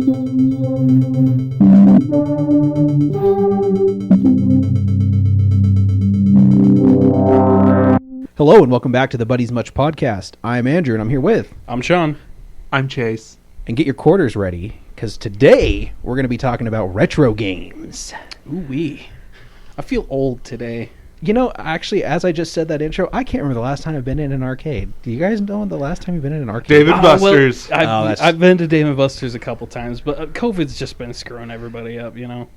Hello and welcome back to the Buddies Much podcast. I'm Andrew and I'm here with... I'm Sean. I'm Chase. And get your quarters ready, because today we're going to be talking about retro games. Ooh-wee. I feel old today. You know, actually, as I just said that intro, I can't remember the last time I've been in an arcade. Do you guys know the last time you've been in an arcade? Dave & Buster's. Well, I've been to Dave & Buster's a couple times, but COVID's just been screwing everybody up, you know?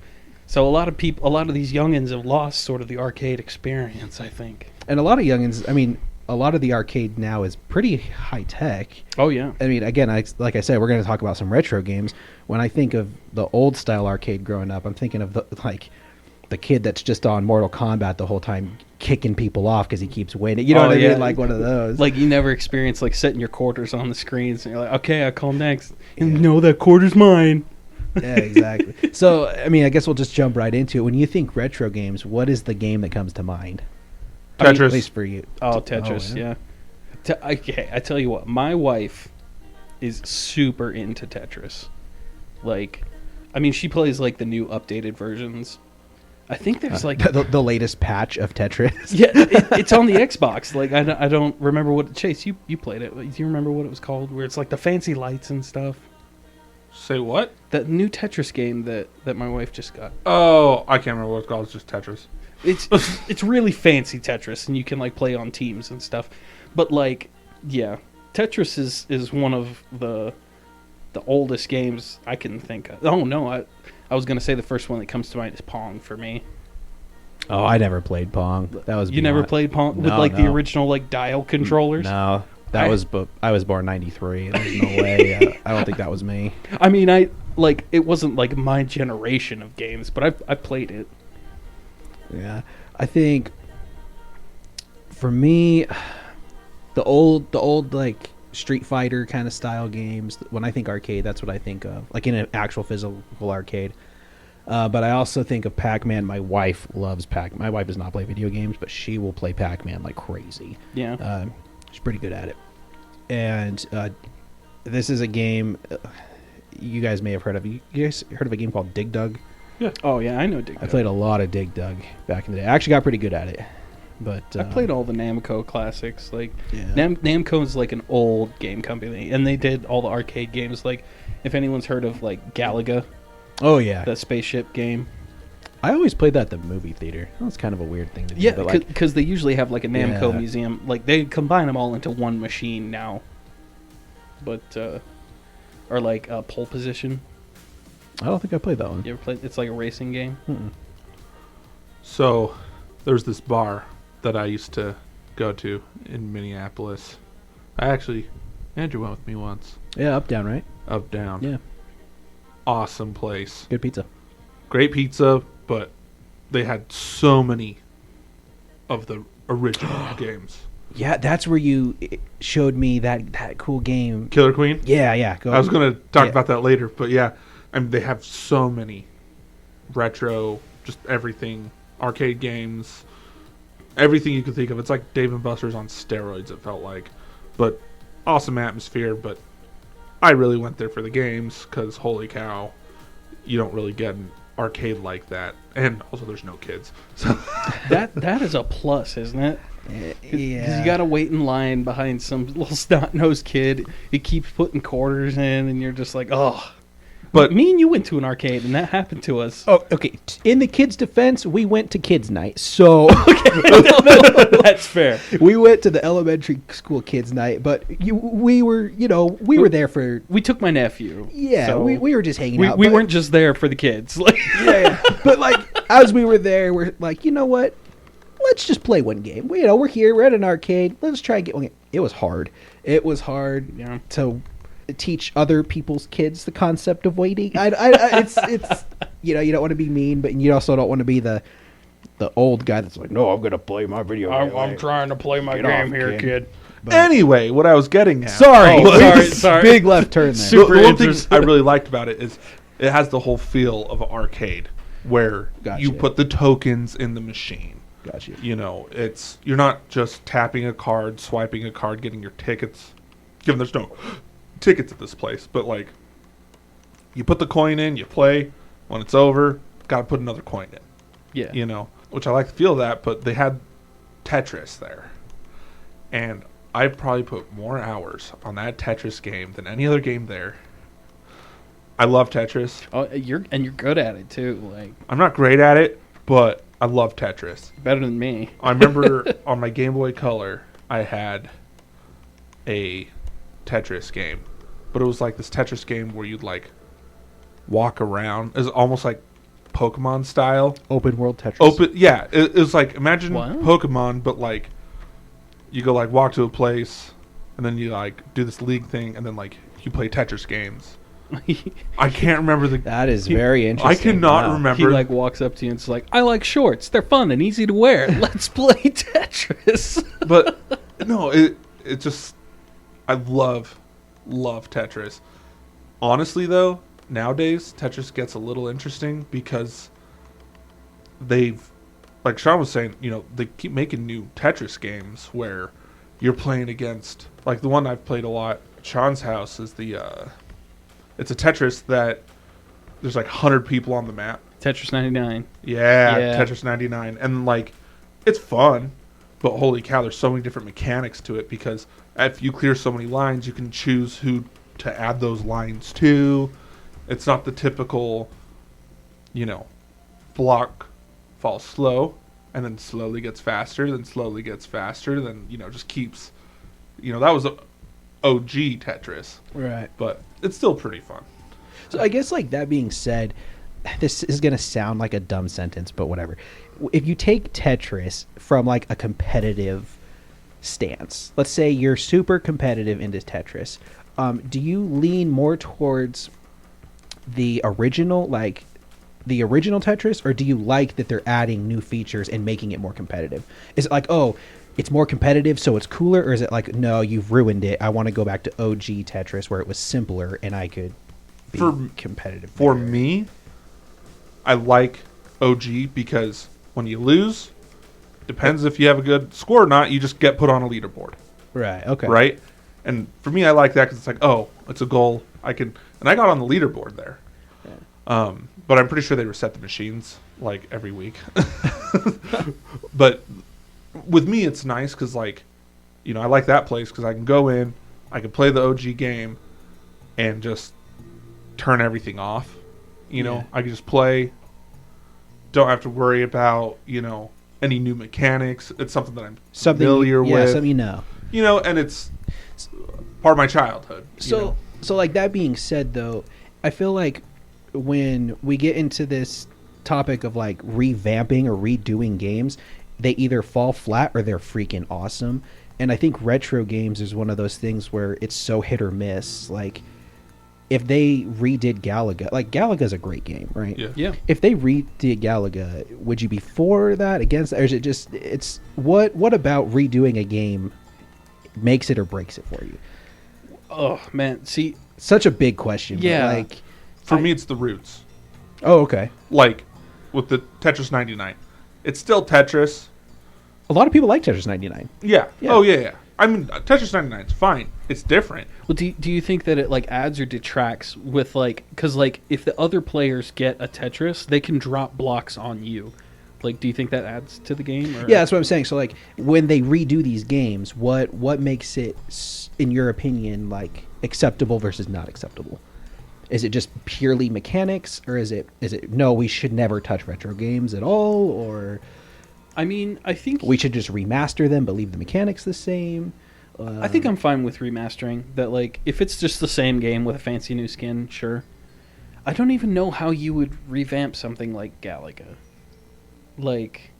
So a lot of these youngins have lost sort of the arcade experience, I think. And a lot of youngins, I mean, a lot of the arcade now is pretty high tech. Oh, yeah. I mean, again, like I said, we're going to talk about some retro games. When I think of the old style arcade growing up, I'm thinking of the kid that's just on Mortal Kombat the whole time, kicking people off because he keeps winning. You know what I mean? Like one of those. Like you never experienced like setting your quarters on the screens and you're like, okay, I call next. Yeah. No, that quarter's mine. Yeah, exactly. So, I mean, I guess we'll just jump right into it. When you think retro games, what is the game that comes to mind? Tetris. I mean, at least for you. Oh, Tetris, yeah. Okay, I tell you what, my wife is super into Tetris. Like, I mean, she plays like the new updated versions. I think there's like the latest patch of Tetris. Yeah, it's on the Xbox. Like I don't remember what. Chase, you played it. Do you remember what it was called? Where it's like the fancy lights and stuff. Say what? That new Tetris game that my wife just got. Oh, I can't remember what it's called. It's just Tetris. It's really fancy Tetris, and you can like play on teams and stuff. But like, yeah, Tetris is one of the oldest games I can think of. Oh no, I was gonna say the first one that comes to mind is Pong for me. Oh, I never played Pong. That was you never played Pong with the original like dial controllers. No, I was born '93. There's no way. I don't think that was me. I mean, it wasn't like my generation of games, but I played it. Yeah, I think for me, the old like Street Fighter kind of style games. When I think arcade, that's what I think of, like in an actual physical arcade. But I also think of Pac-Man. My wife loves Pac-Man. My wife does not play video games, but she will play Pac-Man like crazy. Yeah, she's pretty good at it. And this is a game you guys may have heard of. You guys heard of a game called Dig Dug? Yeah. Oh yeah, I know Dig Dug. I played a lot of Dig Dug back in the day. I actually got pretty good at it. But I played all the Namco classics. Like yeah. Namco is like an old game company, and they did all the arcade games. Like if anyone's heard of like Galaga. Oh yeah, that spaceship game. I always played that at the movie theater. That's kind of a weird thing to do. Yeah, because they usually have like a Namco museum. Like they combine them all into one machine now. But or like Pole Position. I don't think I played that one. You ever played? It's like a racing game. Mm-mm. So there's this bar that I used to go to in Minneapolis. Andrew went with me once. Yeah, Up Down, right? Up Down. Yeah. Awesome place. Good pizza. Great pizza, but they had so many of the original games. Yeah, that's where you showed me that cool game. Killer Queen? Yeah. I was going to talk about that later, but yeah. I mean, they have so many retro, just everything, arcade games, everything you could think of. It's like Dave & Buster's on steroids, it felt like. But awesome atmosphere, but I really went there for the games because, holy cow, you don't really get an arcade like that. And also there's no kids. So that is a plus, isn't it? Yeah. Because you got to wait in line behind some little snot-nosed kid. He keeps putting quarters in, and you're just like, oh. But me and you went to an arcade, and that happened to us. Oh, okay. In the kids' defense, we went to kids' night. So no, that's fair. We went to the elementary school kids' night, but we were there for. We took my nephew. Yeah, so we were just hanging out. We weren't just there for the kids. Yeah, but like as we were there, we're like, you know what? Let's just play one game. We're here. We're at an arcade. Let's try and get one game. It was hard. It was hard to teach other people's kids the concept of waiting. It's you don't want to be mean, but you also don't want to be the old guy that's like, no, I'm gonna play my video game. I'm trying to play my game here, kid. But anyway, what I was getting at. Sorry. Big left turn there. The one thing I really liked about it is it has the whole feel of an arcade where you put the tokens in the machine. Gotcha. You're not just tapping a card, swiping a card, getting your tickets. Given there's no tickets at this place, but like you put the coin in, you play. When it's over, got to put another coin in. Yeah. You know, which I like the feel of that, but they had Tetris there. And I probably put more hours on that Tetris game than any other game there. I love Tetris. Oh, you're good at it too. Like, I'm not great at it, but I love Tetris. better than me. I remember on my Game Boy Color, I had a Tetris game, but it was like this Tetris game where you'd like walk around. It was almost like Pokemon style. Open world Tetris. Yeah. It was like, imagine What? Pokemon, but like you go like walk to a place, and then you like do this league thing, and then like you play Tetris games. I can't remember the. That is very interesting. I cannot Wow. remember. He like walks up to you and it's like, I like shorts. They're fun and easy to wear. Let's play Tetris. But no, it just I love Tetris. Honestly though, nowadays Tetris gets a little interesting because they've, like Sean was saying, you know, they keep making new Tetris games where you're playing against, like the one I've played a lot at Sean's house is the it's a Tetris that there's like 100 people on the map. Tetris 99. Yeah, Tetris 99. And, like, it's fun, but holy cow, there's so many different mechanics to it because if you clear so many lines, you can choose who to add those lines to. It's not the typical, you know, block falls slow and then slowly gets faster, then slowly gets faster, then, you know, just keeps, you know, that was OG Tetris. Right. But it's still pretty fun. So I guess, like, that being said, this is going to sound like a dumb sentence, but whatever. If you take Tetris from, like, a competitive stance, let's say you're super competitive into Tetris, do you lean more towards the original Tetris, or do you like that they're adding new features and making it more competitive? Is it like, oh, it's more competitive, so it's cooler, or is it like, no, you've ruined it, I want to go back to OG Tetris where it was simpler and I could be competitive? For there? me, I like OG because when you lose, depends if you have a good score or not, you just get put on a leaderboard. Right, okay. Right? And for me, I like that because it's like, oh, it's a goal. And I got on the leaderboard there. Yeah. But I'm pretty sure they reset the machines like every week. But with me, it's nice because, like, you know, I like that place because I can go in, I can play the OG game, and just turn everything off. You know, I can just play. Don't have to worry about, you know, any new mechanics. It's something that I'm familiar with. Yeah, something you know. You know, and it's part of my childhood. So like, that being said, though, I feel like when we get into this topic of like revamping or redoing games, they either fall flat or they're freaking awesome. And I think retro games is one of those things where it's so hit or miss. Like, if they redid Galaga, like, Galaga's a great game, right? Yeah. If they redid Galaga, would you be for that, against that, or is it just, it's what about redoing a game makes it or breaks it for you? Oh man, see, Such a big question. Yeah. But like, for me, it's the roots. oh, okay. Like with the Tetris 99, it's still Tetris. A lot of people like Tetris 99. Yeah. Yeah. Oh yeah. I mean, Tetris 99 is fine. It's different. well, do you think that it like adds or detracts with like, because like if the other players get a Tetris, they can drop blocks on you. Like, do you think that adds to the game? Or? Yeah, that's what I'm saying. So like, when they redo these games, what makes it, in your opinion, like, acceptable versus not acceptable? Is it just purely mechanics, or is it no, we should never touch retro games at all, or I mean, I think we should just remaster them but leave the mechanics the same? I think I'm fine with remastering that. Like, if it's just the same game with a fancy new skin, sure. I don't even know how you would revamp something like Galaga. Like,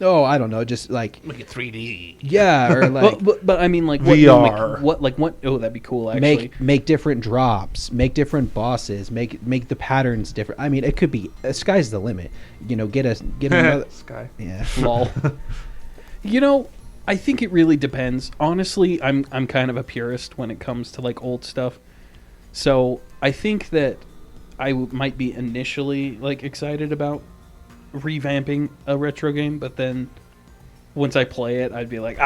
Oh, I don't know, just like, Make it 3D. yeah, or like, but I mean, like, what VR. what? Oh, that'd be cool. Actually, make different drops, make different bosses, make the patterns different. I mean, it could be, sky's the limit. You know, get another. Sky. Yeah. lol. You know, I think it really depends. Honestly, I'm kind of a purist when it comes to like old stuff. So I think that I might be initially like excited about revamping a retro game, but then once I play it, I'd be like,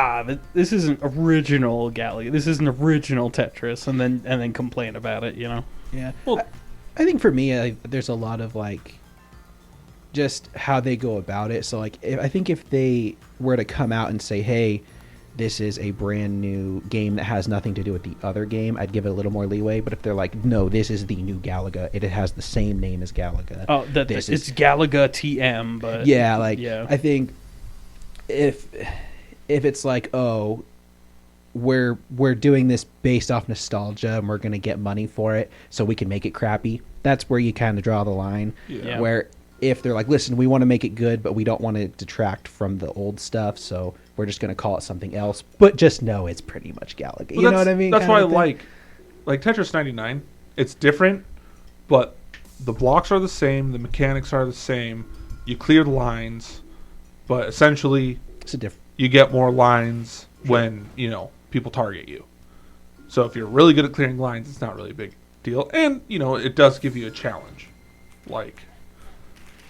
this isn't original Galaga. This isn't original Tetris, and then complain about it. You know? Yeah. Well, I think for me, there's a lot of like just how they go about it. So like, I think if they were to come out and say, "Hey, this is a brand new game that has nothing to do with the other game," I'd give it a little more leeway. But if they're like, "No, this is the new Galaga. It has the same name as Galaga." Oh, it's Galaga TM, but yeah, like yeah. I think if it's like, "Oh, we're doing this based off nostalgia and we're going to get money for it so we can make it crappy," that's where you kind of draw the line. Yeah. Where if they're like, "Listen, we want to make it good, but we don't want to detract from the old stuff, so we're just going to call it something else, but just know it's pretty much Galaga." You know what I mean? That's why I thing. like Tetris 99. It's different, but the blocks are the same, the mechanics are the same. You clear the lines, but essentially It's a different. you get more lines when, people target you. So if you're really good at clearing lines, it's not really a big deal. And, it does give you a challenge. Like,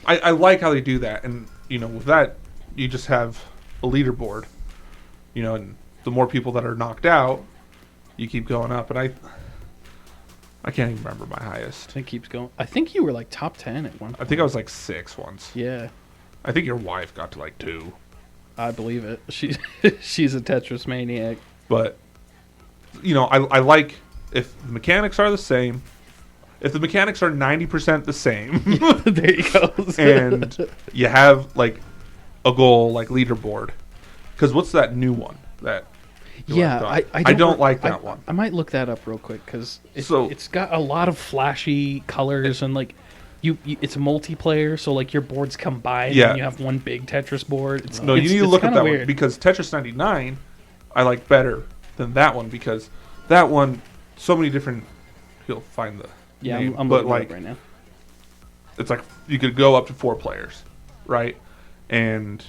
I like how they do that. And, with that, you just have a leaderboard. And the more people that are knocked out, you keep going up. And I can't even remember my highest. It keeps going. I think you were like top 10 at one point. I think I was like 6 once. Yeah, I think your wife got to like 2. I believe it. She's a Tetris maniac. But, I like if the mechanics are the same. If the mechanics are 90% the same, There you go. and you have like a goal like leaderboard, because what's that new one that? you Yeah, left on? I don't like that one. I might look that up real quick because So- it's got a lot of flashy colors and like you it's multiplayer, so like your boards combine. Yeah. And you have one big Tetris board. No, you need to look at kinda that weird. one because Tetris 99 I like better than that one because that one so many different. You'll find the Yeah, name, I'm but looking like it up right now. it's like you could go up to 4 players, right? And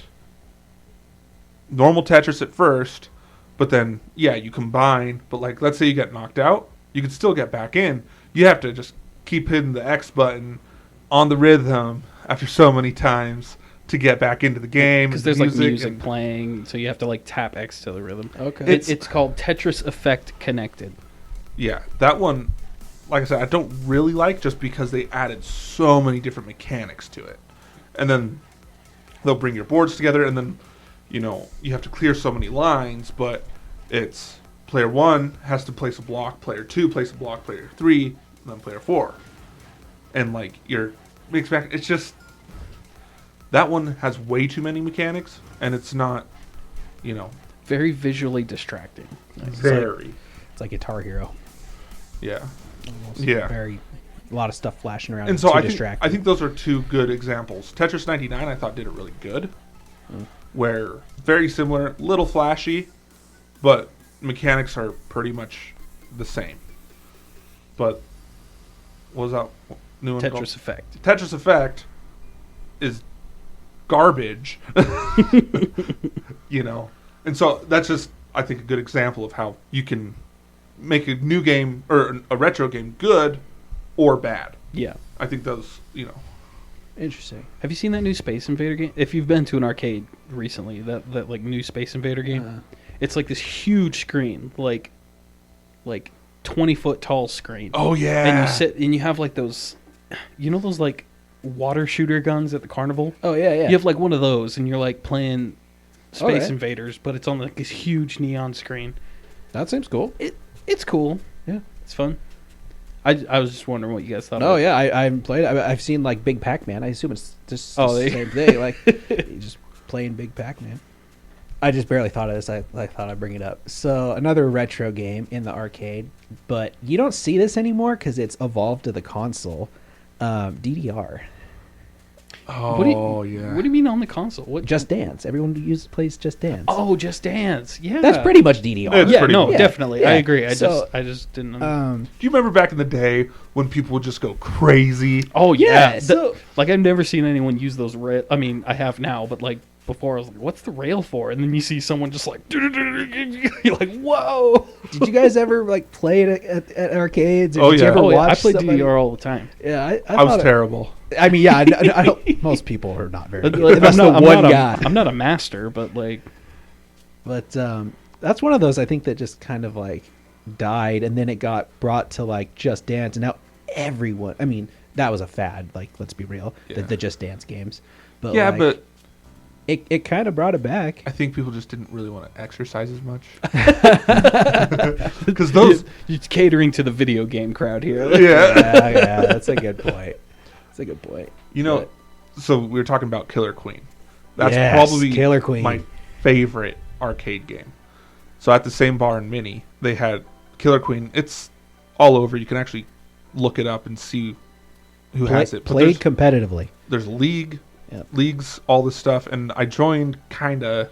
normal Tetris at first, but then you combine. But like, let's say you get knocked out, you can still get back in. You have to just keep hitting the X button on the rhythm after so many times to get back into the game. Because and there's like music and- playing, so you have to like tap X to the rhythm. Okay. It's called Tetris Effect Connected. Yeah, that one, like I said, I don't really like just because they added so many different mechanics to it. And then they'll bring your boards together, and then, you have to clear so many lines, but it's player 1 has to place a block, player 2 place a block, player 3, and then player 4. And, like, your mix back, it's just, that one has way too many mechanics, and it's not, Very visually distracting. very, It's like Guitar Hero. yeah. Almost. Yeah. Very, a lot of stuff flashing around. And so too I think distracting. those are 2 good examples. Tetris 99 I thought did it really good, where very similar, little flashy, but mechanics are pretty much the same. But what was that new one called? Tetris Effect. Tetris Effect is garbage, and so that's just I think a good example of how you can make a new game or a retro game good or bad. Yeah. I think those, Interesting. Have you seen that new Space Invader game? If you've been to an arcade recently, that like new Space Invader game, it's like this huge screen, like 20-foot tall screen. Oh yeah. And you sit and you have like those, those like water shooter guns at the carnival. Oh yeah, yeah. You have like one of those, and you're like playing Space Okay. Invaders, but it's on like this huge neon screen. That seems cool. It's cool. Yeah. It's fun. I was just wondering what you guys thought. Oh of it. yeah, I haven't played. I've seen like Big Pac-Man. I assume it's just Oh, the they- same thing. Like you just playing Big Pac-Man. I just barely thought of this. I thought I'd bring it up. So another retro game in the arcade, but you don't see this anymore because it's evolved to the console. DDR, Oh What yeah. do you mean on the console? What? Just Dance. Everyone plays Just Dance. Oh, Just Dance. Yeah. that's pretty much DDR. It's Yeah. pretty No, much. definitely. Yeah. I agree. So, I just didn't. Do you remember back in the day when people would just go crazy? Oh yeah. Yeah, so- like I've never seen anyone use those rail. I mean, I have now, but like before, I was like, "What's the rail for?" And then you see someone just like, you're like, "Whoa!" Did you guys ever like play it at arcades? Or Oh, did you yeah. ever Oh, yeah. I watch play somebody- DDR all the time. Yeah, I was thought it- terrible. I mean, yeah, I don't. Most people are not very. Like, Good. That's the I'm one not guy. I'm not a master, but like, But that's one of those I think that just kind of like died, and then it got brought to like Just Dance, and now everyone. I mean, that was a fad. Like, let's be real, Yeah. the Just Dance games. But Yeah, like, but it kind of brought it back. I think people just didn't really want to exercise as much. Because those, You're catering to the video game crowd here. yeah. Yeah, that's a good point. That's a good point. You know, so we were talking about Killer Queen. That's Yes, probably Killer Queen. my favorite arcade game. So at the same bar in Mini, they had Killer Queen. It's all over. You can actually look it up and see who has it. But Played competitively. there's League, Yep. leagues, all this stuff. And I joined kind of, it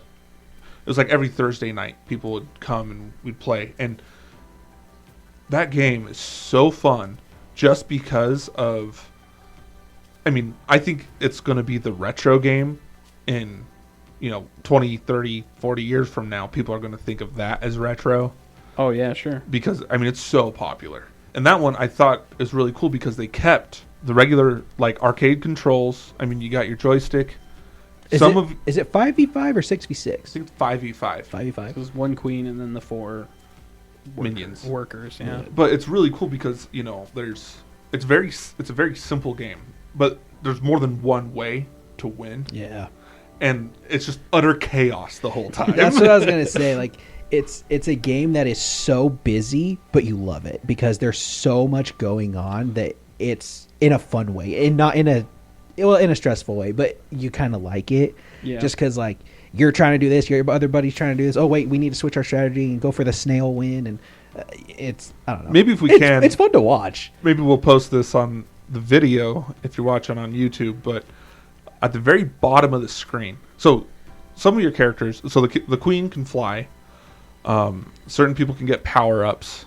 was like every Thursday night people would come and we'd play. And that game is so fun just because of, I mean, I think it's going to be the retro game in, 20, 30, 40 years from now. People are going to think of that as retro Oh yeah, sure. because, I mean, it's so popular. And that one I thought is really cool because they kept the regular, like, arcade controls. I mean, you got your joystick. Is it 5v5 or 6v6? I think it's 5v5. It 5v5. was one queen and then the 4 Minions. workers. Yeah. But it's really cool because, it's a very simple game, but there's more than one way to win. Yeah. And it's just utter chaos the whole time. That's what I was gonna say. Like, it's a game that is so busy, but you love it because there's so much going on that it's in a fun way and not in a stressful way, but you kind of like it. Yeah. Just because like you're trying to do this, your other buddy's trying to do this. Oh wait, we need to switch our strategy and go for the snail win, and it's I don't know. Maybe if we can, it's fun to watch. maybe we'll post this on the video if you're watching on YouTube, but at the very bottom of the screen, so some of your characters, so the queen can fly, certain people can get power-ups,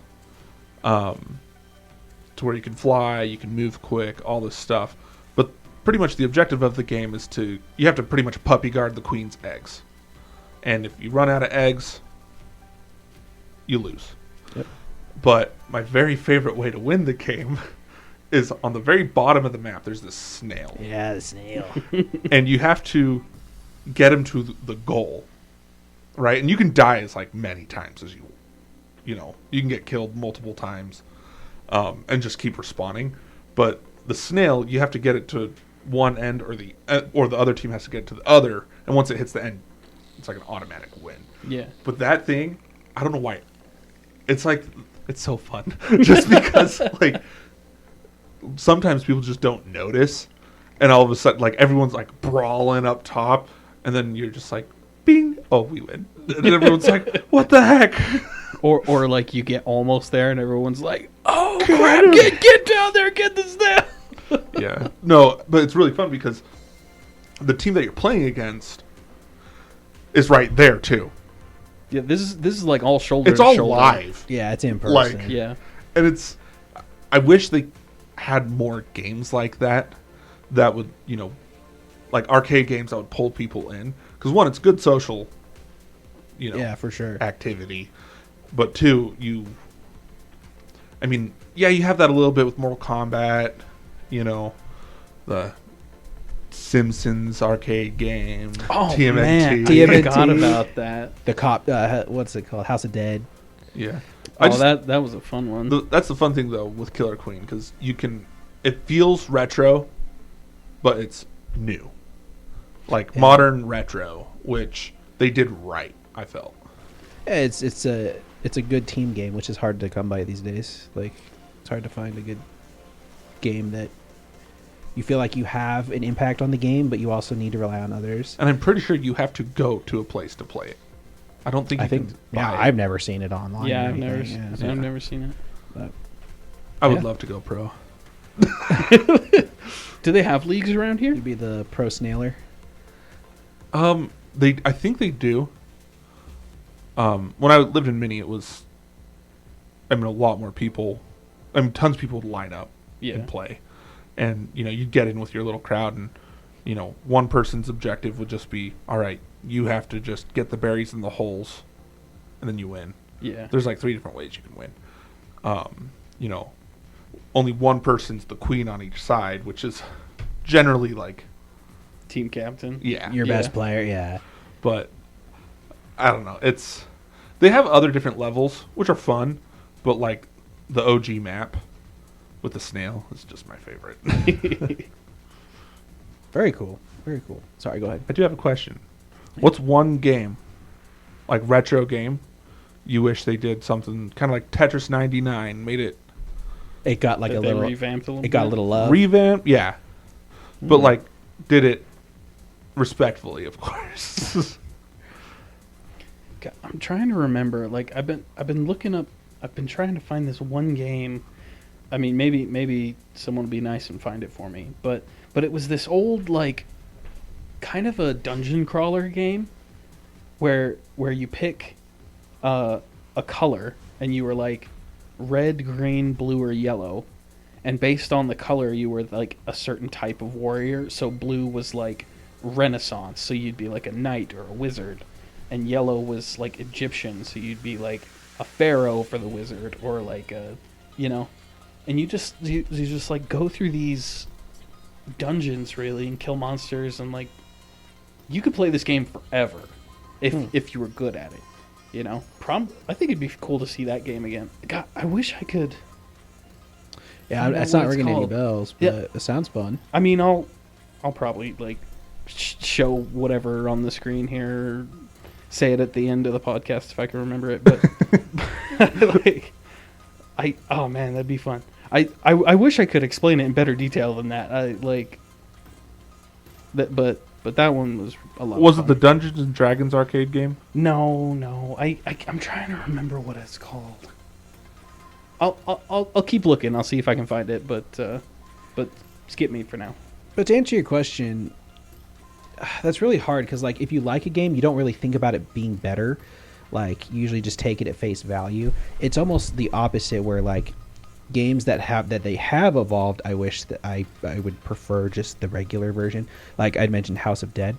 to where you can fly, you can move quick, all this stuff, but pretty much the objective of the game is you have to pretty much puppy guard the queen's eggs, and if you run out of eggs, you lose. Yep. But my very favorite way to win the game is on the very bottom of the map. There's this snail, Yeah, the snail. and you have to get him to the goal, right? And you can die as like many times as you can get killed multiple times, and just keep respawning. But the snail, you have to get it to one end, or the other team has to get it to the other. And once it hits the end, it's like an automatic win. Yeah. But that thing, I don't know why. It's like, it's so fun. Just because, like, sometimes people just don't notice. And all of a sudden, like, everyone's, like, brawling up top. And then you're just like, bing. Oh, we win. And everyone's like, what the heck? Or like you get almost there and everyone's like, oh crap, get down there, get this snail. Yeah. No, but it's really fun because the team that you're playing against is right there, too. Yeah, this is like all shoulder It's to all shoulder. live. Yeah, it's in person. Like, Yeah. And I wish they had more games like that would, like arcade games that would pull people in. Because one, it's good social, Yeah, for sure. activity. But two, you have that a little bit with Mortal Kombat, the Simpsons arcade game, Oh TMNT. man, I TMNT. forgot about that. The cop, what's it called? House of Dead. Yeah. That was a fun one. That's the fun thing, though, with Killer Queen, because it feels retro, but it's new. Like modern retro, which they did right, I felt. Yeah, it's a good team game, which is hard to come by these days. Like, it's hard to find a good game that you feel like you have an impact on the game, but you also need to rely on others. And I'm pretty sure you have to go to a place to play it. I don't think you can buy it. I've never seen it online. Yeah, or I've never, anything. seen, I've never seen it. But I would yeah. love to go pro. Do they have leagues around here? you'd be the pro snailer. I think they do. When I lived in Mini, it was, a lot more people. Tons of people would line up and play, and you'd get in with your little crowd, and one person's objective would just be, all right, you have to just get the berries in the holes, and then you win. Yeah. There's like 3 different ways you can win. Only one person's the queen on each side, which is generally like, Team captain. yeah, Your Yeah. best player, yeah. but I don't know. They have other different levels, which are fun, but like the OG map, with the snail is just my favorite. Very cool. Very cool. Sorry, go ahead. I do have a question. What's one game, like retro game, you wish they did something kind of like Tetris 99, made it It got like That a they little. revamped a little It got a bit? little love. revamp? Yeah. But Mm. like did it respectfully, of course. God, I'm trying to remember. Like I've been looking up. I've been trying to find this one game. I mean, maybe someone will be nice and find it for me. But it was this old like kind of a dungeon crawler game where you pick a color and you were like red, green, blue, or yellow, and based on the color you were like a certain type of warrior. So blue was like Renaissance, so you'd be like a knight or a wizard, and yellow was like Egyptian, so you'd be like a pharaoh for the wizard, or like a, and you just like go through these dungeons really and kill monsters, and like you could play this game forever if you were good at it. I think it'd be cool to see that game again. God, I wish I could. Yeah, find out that's what not it's ringing any called. bells, Yeah. but it sounds fun. I mean, I'll probably like show whatever on the screen here, say it at the end of the podcast if I can remember it. But oh man, that'd be fun. I wish I could explain it in better detail than that. But that one was a lot. Was of it the fun. Dungeons and Dragons arcade game? No. I'm trying to remember what it's called. I'll keep looking. I'll see if I can find it. But skip me for now. But to answer your question, that's really hard because, like, if you like a game, you don't really think about it being better. Like, you usually just take it at face value. It's almost the opposite, where like games that they have evolved, I wish that I would prefer just the regular version. Like I'd mentioned House of Dead.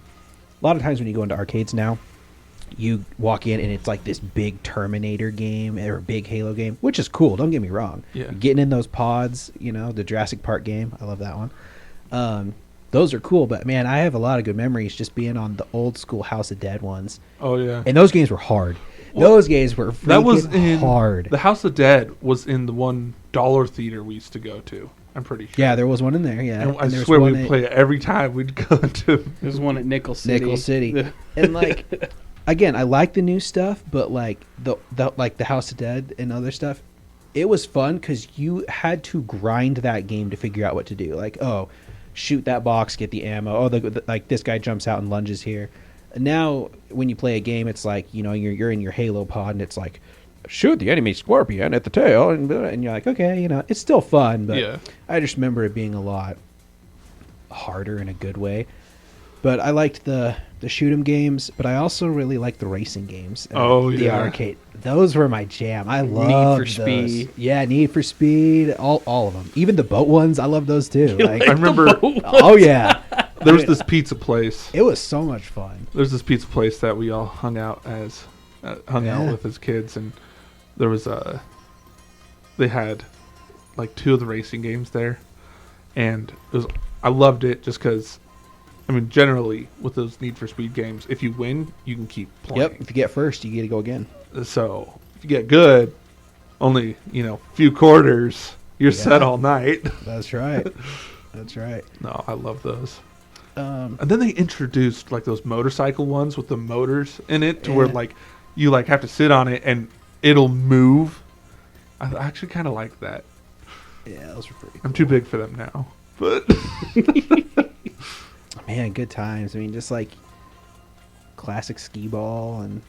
A lot of times when you go into arcades now, you walk in and it's like this big Terminator game or a big Halo game, which is cool. Don't get me wrong. Yeah. Getting in those pods, the Jurassic Park game, I love that one. Those are cool, but man, I have a lot of good memories just being on the old school House of Dead ones, Oh yeah. and those games were hard. Well, those games were That was freaking in hard. The House of Dead was in the $1 theater we used to go to. I'm pretty sure. Yeah, there was one in there. Yeah, And I and there was swear one we'd at play it every time we'd go to. There's one at Nickel City. Nickel City, and like, again, I like the new stuff, but like the House of Dead and other stuff, it was fun because you had to grind that game to figure out what to do. Like, oh, shoot that box, get the ammo. Oh, like this guy jumps out and lunges here. And now, when you play a game, it's like you're in your Halo pod, and it's like, shoot the enemy scorpion at the tail, and you're like, okay, it's still fun, but Yeah. I just remember it being a lot harder in a good way. But I liked the shoot 'em games, but I also really liked the racing games. Oh, the yeah. arcade. Those were my jam. I love Need for those. Speed. Yeah, Need for Speed. All of them. Even the boat ones. I love those too. You Like, I remember oh yeah, there was this pizza place. it was so much fun. There's this pizza place that we all hung out Yeah. with as kids, and there was they had like 2 of the racing games there, and I loved it just because. I mean, generally with those Need for Speed games, if you win, you can keep playing. Yep. If you get first, you get to go again. So if you get good, only few quarters, you're set all night. That's right. That's right. No, I love those. Um, And then they introduced like those motorcycle ones with the motors in it, to where Yeah. like you like have to sit on it and it'll move. I actually kind of like that. yeah, those were pretty. I'm too big for them now, but Man, good times. I mean, just like classic skee ball and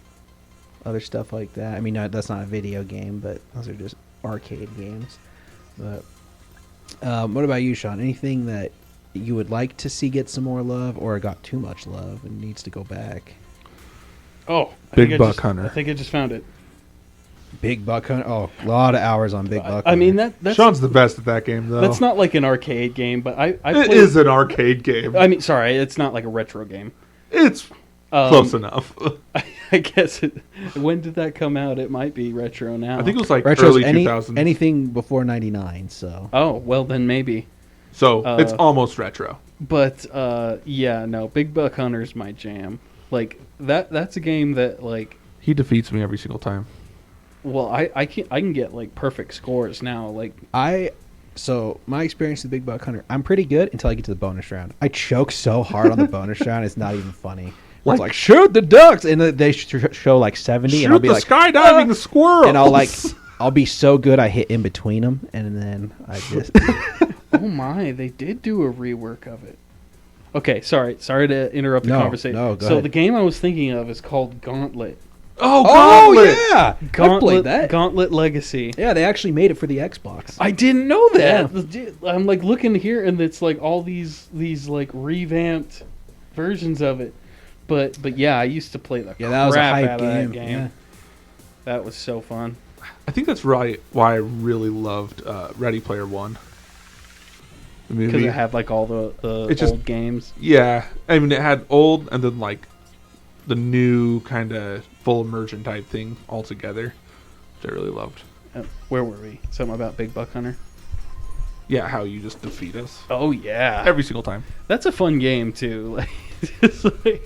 other stuff like that. I mean, that's not a video game, but those are just arcade games. But what about you, Sean? Anything that you would like to see get some more love, or got too much love and needs to go back? Oh, Big Buck Hunter. I think I just found it. Big Buck Hunter. Oh, a lot of hours on Big Buck. I mean Hunter. that's Sean's the best at that game, though. that's not like an arcade game, but I It played, is an arcade game. I mean, sorry, it's not like a retro game. It's close enough. I guess it. When did that come out? It might be retro now. I think it was like Retro's early 2000s. anything before '99. So Oh well, then maybe. So it's almost retro. But yeah, no, Big Buck Hunter's my jam. Like that's a game that like. He defeats me every single time. Well, I can get like perfect scores now. Like I So my experience with Big Buck Hunter, I'm pretty good until I get to the bonus round. I choke so hard on the bonus round, it's not even funny. It's like shoot the ducks, and they show like 70, and I'll be like skydiving squirrel, and I'll be so good I hit in between them, and then I just. Oh my! They did do a rework of it. Okay, sorry to interrupt the conversation. No, go so ahead. the game I was thinking of is called Gauntlet. Oh, Gauntlet! Yeah, I played that. Gauntlet Legacy. Yeah, they actually made it for the Xbox. I didn't know that. I'm like looking here, and it's like all these like revamped versions of it. But yeah, I used to play the crap that was a hype out game. of that game. Yeah. That was so fun. I think that's right. Why I really loved Ready Player One. The movie. Because it had like all the old games. Yeah, I mean it had old and then like the new kind of full immersion type thing all together, which I really loved. Where were we? Something about Big Buck Hunter? Yeah, how you just defeat us Oh yeah, every single time. that's a fun game too. Like, it's like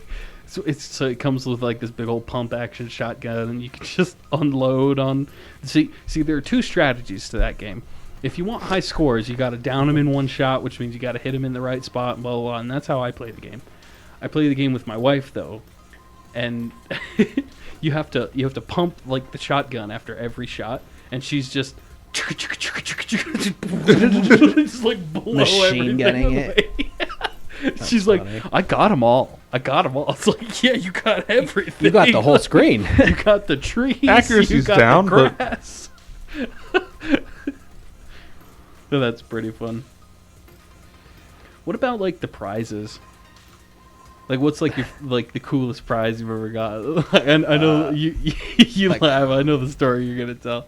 so it comes with like this big old pump action shotgun, and you can just unload on. See, there are two strategies to that game. If you want high scores, you got to down them in one shot, which means you got to hit them in the right spot, and blah blah blah. And that's how I play the game. I play the game with my wife though, and you have to pump like the shotgun after every shot, and she's just just like blow Machine gunning it. She's funny. like, I got them all. It's like, yeah, you got everything. You got the whole screen. You got the trees. Accuracy's you got down, the but- grass. So that's pretty fun. What about like the prizes? Like, what's like your like the coolest prize you've ever got? And I know you like- laugh. I know the story you're gonna tell.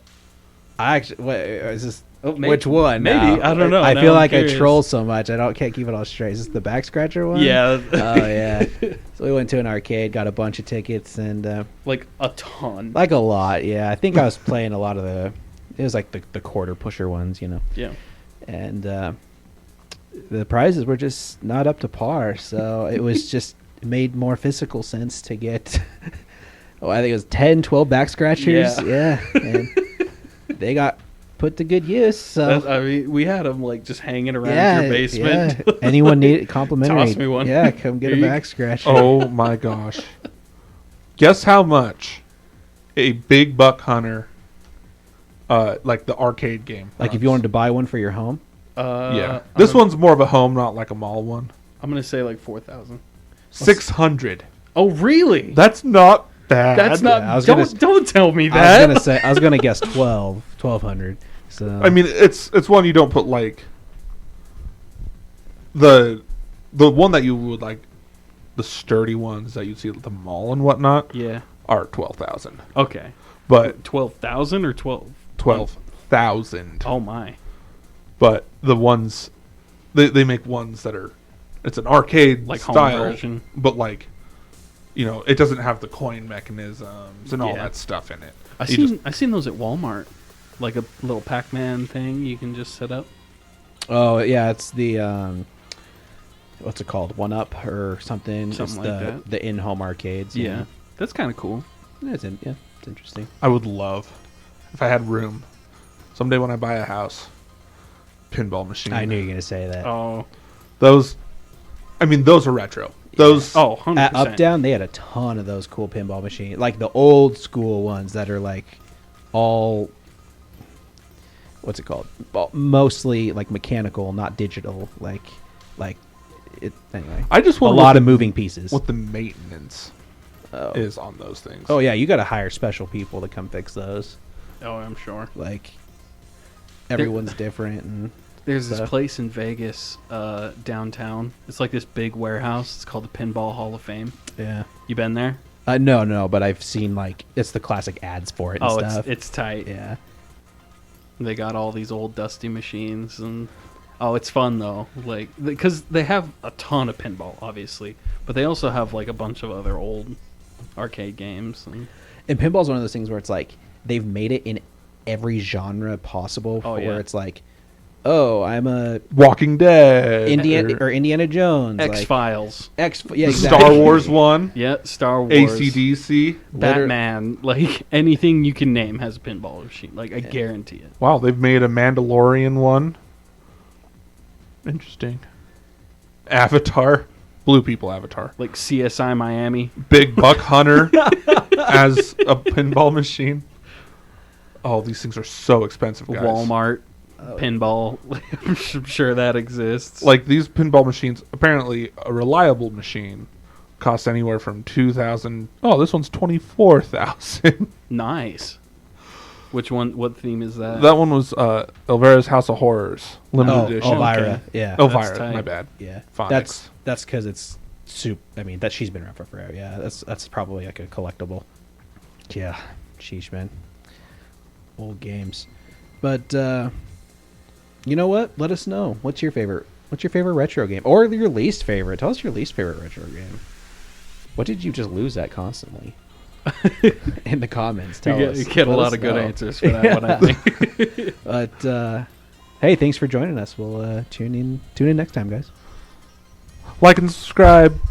I actually, wait, is this Oh, which one? Maybe. No, I don't know. I Now feel I'm like curious. I troll so much. Can't keep it all straight. Is this the back scratcher one? Yeah. Oh yeah. So we went to an arcade, got a bunch of tickets, and Like a ton. like a lot. Yeah, I think I was playing a lot of the. It was like the quarter pusher ones, you know. Yeah. And the prizes were just not up to par. So it was just it made more physical sense to get. I think it was 10, 12 back scratchers. Yeah. And they got put to good use. So I mean, we had them like just hanging around your basement. Yeah. Anyone need complimentary? Toss me one. Yeah, come get a Here you- back scratcher. Oh my gosh! Guess how much a Big Buck Hunter, like the arcade game. Like if runs. you wanted to buy one for your home. Yeah, this one's more of a home, not like a mall one. I'm gonna say like 4,000. 600. Oh really? That's not bad. That's not. I was gonna Don't tell me I was that. gonna guess 1,200. So I mean, it's one you don't put like the one that you would like, the sturdy ones that you see at the mall and whatnot Yeah. are 12,000, Okay. but 12,000 or 12? 12,000. Oh my. But the ones they make ones that are, it's an arcade Like home style version. but like, you know, it doesn't have the coin mechanisms and all Yeah. that stuff in it. I seen those at Walmart, like a little Pac-Man thing you can just set up. Oh yeah, it's the what's it called? 1UP or something. Something It's like the that. the in-home arcades. you Yeah, know. that's kind of cool. It's interesting. I would love, if I had room, someday when I buy a house, pinball machine. I knew you were gonna say that. Oh, Those, I mean, those are retro. Those, oh, 100%. At Up Down, they had a ton of those cool pinball machines, like the old school ones that are like all. What's it called? Well, mostly like mechanical, not digital. Like it. Anyway, I just a want lot of moving pieces. what the maintenance Oh. is on those things. Oh yeah, you got to hire special people to come fix those. Oh, I'm sure. Like everyone's different, and There's this stuff. place in Vegas, downtown. It's like this big warehouse. It's called the Pinball Hall of Fame. Yeah. You been there? No, but I've seen like it's the classic ads for it and Oh, stuff. it's tight. Yeah. They got all these old dusty machines, and it's fun though. Like because they have a ton of pinball, obviously, but they also have like a bunch of other old arcade games. And pinball's one of those things where it's like they've made it in every genre possible. Oh, where yeah. it's like, oh, I'm a Walking Dead, Indiana Jones, X Files. yeah, the exactly. Star Wars one, Yeah, Star Wars. ACDC. Batman, like anything you can name has a pinball machine. Like I guarantee it. Wow, they've made a Mandalorian one. Interesting. Avatar. Blue People Avatar. Like CSI Miami. Big Buck Hunter as a pinball machine. Oh, these things are so expensive, guys. Walmart. Pinball. I'm sure that exists. Like, these pinball machines, apparently a reliable machine costs anywhere from $2,000. Oh, this one's $24,000. Nice. Which one? What theme is that? That one was Elvira's House of Horrors limited edition. Elvira. Okay. Yeah. Elvira, tight. my bad. Yeah. Phonics. That's because it's soup. I mean, that she's been around for forever. Yeah. That's probably like a collectible. Yeah. Sheesh, man. Old games. But you know what? Let us know. What's your favorite retro game, or your least favorite? Tell us your least favorite retro game. What did you just lose at constantly? In the comments, tell us. You get a lot of good answers for that one, I think. But hey, thanks for joining us. We'll tune in next time, guys. Like and subscribe.